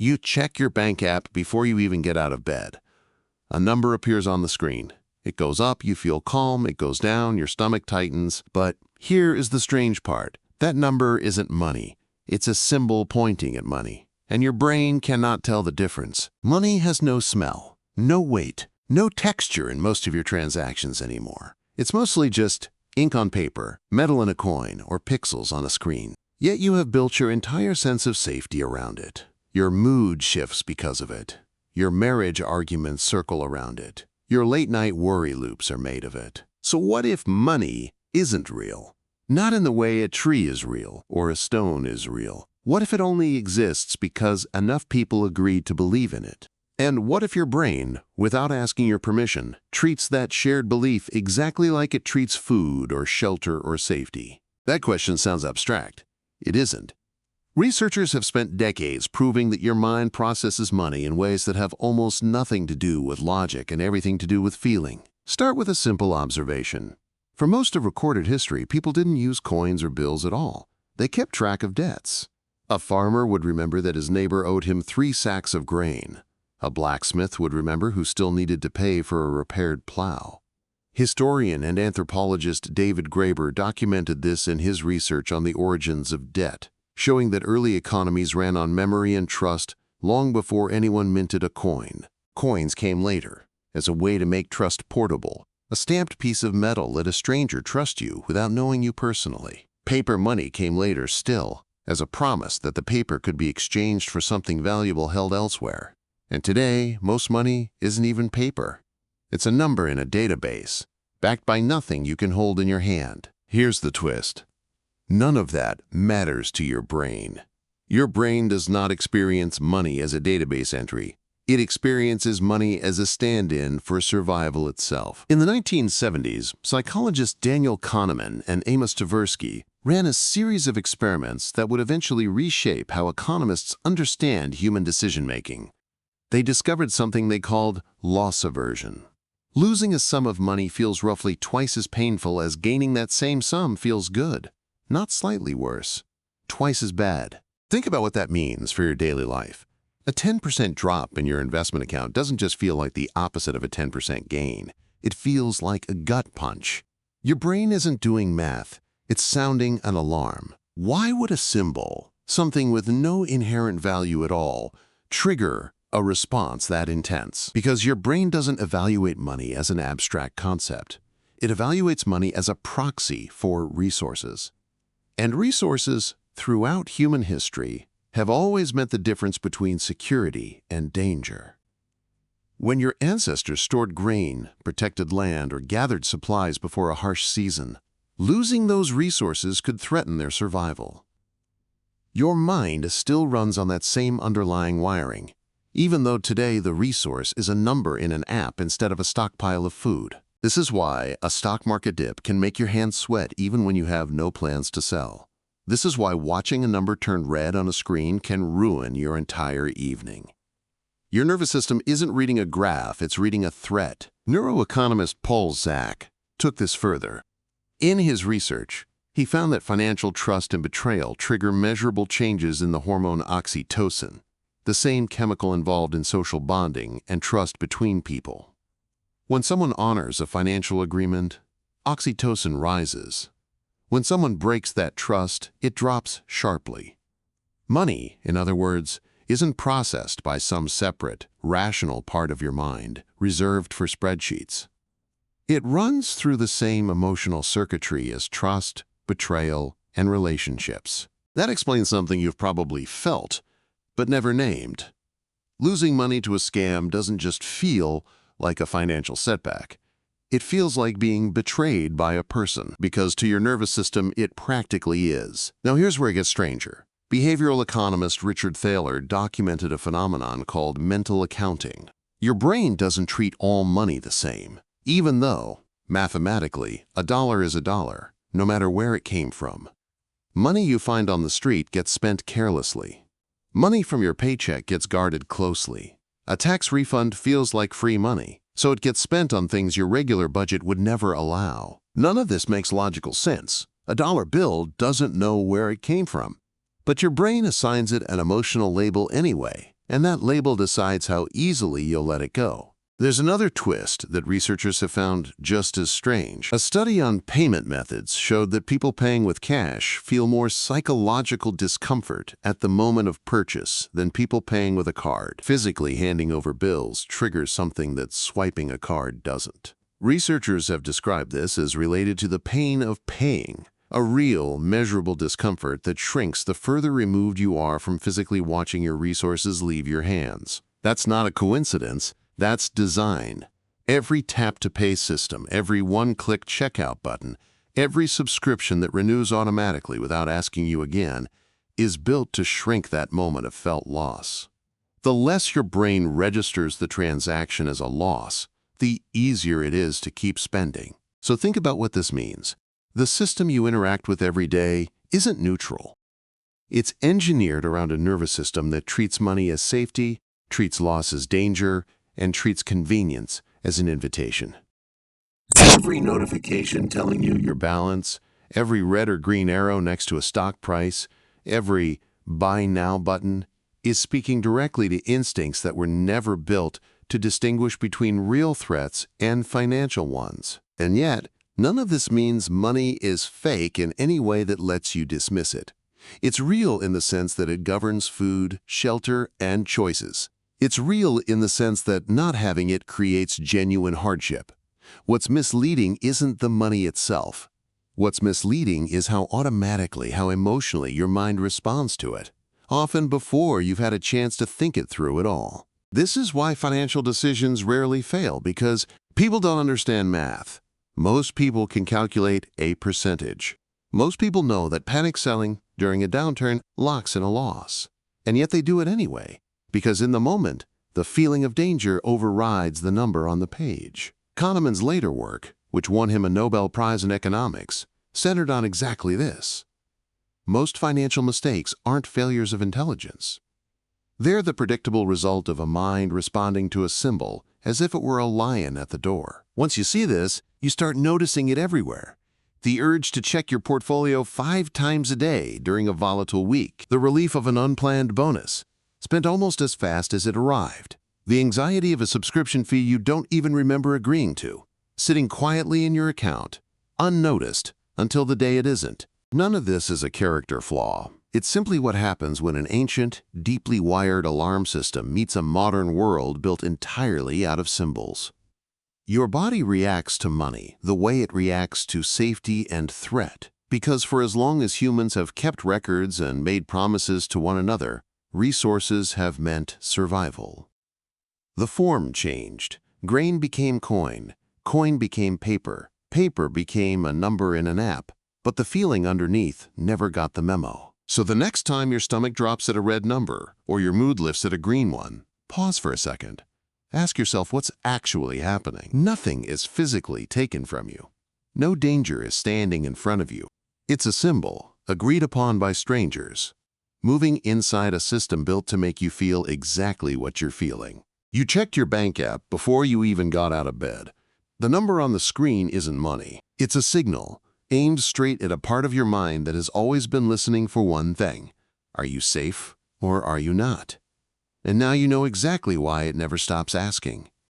You check your bank app before you even get out of bed. A number appears on the screen. It goes up, you feel calm. It goes down, your stomach tightens. But here is the strange part. That number isn't money. It's a symbol pointing at money. And your brain cannot tell the difference. Money has no smell, no weight, no texture in most of your transactions anymore. It's mostly just ink on paper, metal in a coin, or pixels on a screen. Yet you have built your entire sense of safety around it. Your mood shifts because of it. Your marriage arguments circle around it. Your late-night worry loops are made of it. So what if money isn't real? Not in the way a tree is real or a stone is real. What if it only exists because enough people agreed to believe in it? And what if your brain, without asking your permission, treats that shared belief exactly like it treats food or shelter or safety? That question sounds abstract. It isn't. Researchers have spent decades proving that your mind processes money in ways that have almost nothing to do with logic and everything to do with feeling. Start with a simple observation. For most of recorded history, people didn't use coins or bills at all. They kept track of debts. A farmer would remember that his neighbor owed him 3 sacks of grain. A blacksmith would remember who still needed to pay for a repaired plow. Historian and anthropologist David Graeber documented this in his research on the origins of debt, showing that early economies ran on memory and trust long before anyone minted a coin. Coins came later, as a way to make trust portable. A stamped piece of metal let a stranger trust you without knowing you personally. Paper money came later still, as a promise that the paper could be exchanged for something valuable held elsewhere. And today, most money isn't even paper. It's a number in a database, backed by nothing you can hold in your hand. Here's the twist. None of that matters to your brain. Your brain does not experience money as a database entry. It experiences money as a stand-in for survival itself. In the 1970s, psychologists Daniel Kahneman and Amos Tversky ran a series of experiments that would eventually reshape how economists understand human decision-making. They discovered something they called loss aversion. Losing a sum of money feels roughly twice as painful as gaining that same sum feels good. Not slightly worse, twice as bad. Think about what that means for your daily life. A 10% drop in your investment account doesn't just feel like the opposite of a 10% gain. It feels like a gut punch. Your brain isn't doing math. It's sounding an alarm. Why would a symbol, something with no inherent value at all, trigger a response that intense? Because your brain doesn't evaluate money as an abstract concept. It evaluates money as a proxy for resources. And resources, throughout human history, have always meant the difference between security and danger. When your ancestors stored grain, protected land, or gathered supplies before a harsh season, losing those resources could threaten their survival. Your mind still runs on that same underlying wiring, even though today the resource is a number in an app instead of a stockpile of food. This is why a stock market dip can make your hands sweat even when you have no plans to sell. This is why watching a number turn red on a screen can ruin your entire evening. Your nervous system isn't reading a graph, it's reading a threat. Neuroeconomist Paul Zak took this further. In his research, he found that financial trust and betrayal trigger measurable changes in the hormone oxytocin, the same chemical involved in social bonding and trust between people. When someone honors a financial agreement, oxytocin rises. When someone breaks that trust, it drops sharply. Money, in other words, isn't processed by some separate, rational part of your mind, reserved for spreadsheets. It runs through the same emotional circuitry as trust, betrayal, and relationships. That explains something you've probably felt, but never named. Losing money to a scam doesn't just feel like a financial setback. It feels like being betrayed by a person, because to your nervous system, it practically is. Now here's where it gets stranger. Behavioral economist Richard Thaler documented a phenomenon called mental accounting. Your brain doesn't treat all money the same, even though, mathematically, a dollar is a dollar, no matter where it came from. Money you find on the street gets spent carelessly. Money from your paycheck gets guarded closely. A tax refund feels like free money, so it gets spent on things your regular budget would never allow. None of this makes logical sense. A dollar bill doesn't know where it came from. But your brain assigns it an emotional label anyway, and that label decides how easily you'll let it go. There's another twist that researchers have found just as strange. A study on payment methods showed that people paying with cash feel more psychological discomfort at the moment of purchase than people paying with a card. Physically handing over bills triggers something that swiping a card doesn't. Researchers have described this as related to the pain of paying, a real, measurable discomfort that shrinks the further removed you are from physically watching your resources leave your hands. That's not a coincidence. That's design. Every tap-to-pay system, every one-click checkout button, every subscription that renews automatically without asking you again is built to shrink that moment of felt loss. The less your brain registers the transaction as a loss, the easier it is to keep spending. So think about what this means. The system you interact with every day isn't neutral. It's engineered around a nervous system that treats money as safety, treats loss as danger, and treats convenience as an invitation. Every notification telling you your balance, every red or green arrow next to a stock price, every buy now button is speaking directly to instincts that were never built to distinguish between real threats and financial ones. And yet, none of this means money is fake in any way that lets you dismiss it. It's real in the sense that it governs food, shelter, and choices. It's real in the sense that not having it creates genuine hardship. What's misleading isn't the money itself. What's misleading is how automatically, how emotionally your mind responds to it, often before you've had a chance to think it through at all. This is why financial decisions rarely fail, because people don't understand math. Most people can calculate a percentage. Most people know that panic selling during a downturn locks in a loss. And yet they do it anyway. Because in the moment, the feeling of danger overrides the number on the page. Kahneman's later work, which won him a Nobel Prize in economics, centered on exactly this. Most financial mistakes aren't failures of intelligence. They're the predictable result of a mind responding to a symbol as if it were a lion at the door. Once you see this, you start noticing it everywhere. The urge to check your portfolio 5 times a day during a volatile week, the relief of an unplanned bonus, spent almost as fast as it arrived. The anxiety of a subscription fee you don't even remember agreeing to, sitting quietly in your account, unnoticed, until the day it isn't. None of this is a character flaw. It's simply what happens when an ancient, deeply wired alarm system meets a modern world built entirely out of symbols. Your body reacts to money the way it reacts to safety and threat, because for as long as humans have kept records and made promises to one another, resources have meant survival. The form changed. Grain became coin. Coin became paper. Paper became a number in an app. But the feeling underneath never got the memo. So the next time your stomach drops at a red number or your mood lifts at a green one, pause for a second. Ask yourself what's actually happening. Nothing is physically taken from you. No danger is standing in front of you. It's a symbol, agreed upon by strangers, moving inside a system built to make you feel exactly what you're feeling. You checked your bank app before you even got out of bed. The number on the screen isn't money. It's a signal, aimed straight at a part of your mind that has always been listening for one thing. Are you safe or are you not? And now you know exactly why it never stops asking.